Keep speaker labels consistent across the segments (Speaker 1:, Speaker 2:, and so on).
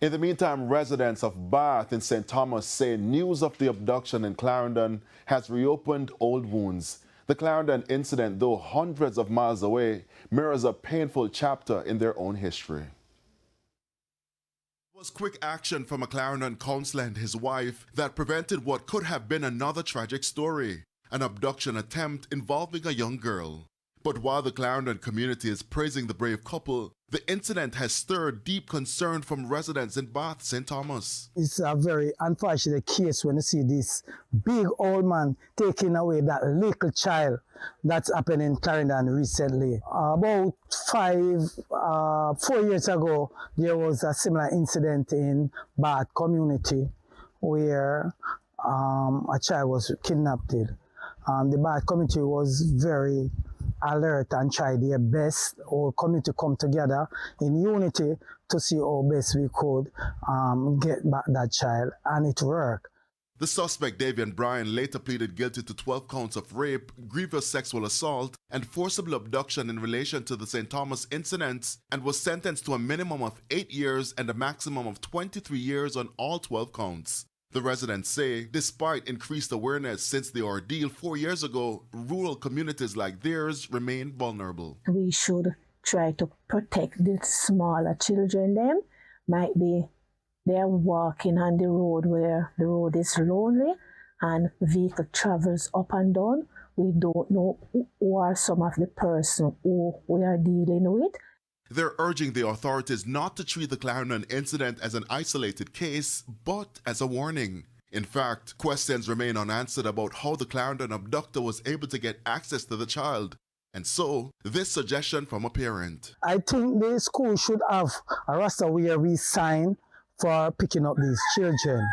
Speaker 1: In the meantime, residents of Bath in St. Thomas say news of the abduction in Clarendon has reopened old wounds. The Clarendon incident, though hundreds of miles away, mirrors a painful chapter in their own history. It was quick action from a Clarendon councillor and his wife that prevented what could have been another tragic story, an abduction attempt involving a young girl. But while the Clarendon community is praising the brave couple, the incident has stirred deep concern from residents in Bath, St. Thomas.
Speaker 2: It's a very unfortunate case when you see this big old man taking away that little child. That's happened in Clarendon recently. About 4 years ago, there was a similar incident in Bath community where a child was kidnapped. The Bath community was very alert and try their best, all community come together in unity to see how best we could get back that child, and it worked.
Speaker 1: The suspect, Davian Bryan, later pleaded guilty to 12 counts of rape, grievous sexual assault, and forcible abduction in relation to the St. Thomas incidents, and was sentenced to a minimum of 8 years and a maximum of 23 years on all 12 counts. The residents say, despite increased awareness since the ordeal 4 years ago, rural communities like theirs remain vulnerable.
Speaker 3: We should try to protect the smaller children. Them might be they're walking on the road where the road is lonely and vehicle travels up and down. We don't know who are some of the person who we are dealing with.
Speaker 1: They're urging the authorities not to treat the Clarendon incident as an isolated case, but as a warning. In fact, questions remain unanswered about how the Clarendon abductor was able to get access to the child. And so, this suggestion from a parent.
Speaker 2: I think the school should have a roster where we sign for picking up these children.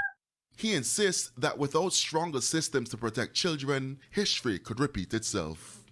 Speaker 1: He insists that without stronger systems to protect children, history could repeat itself.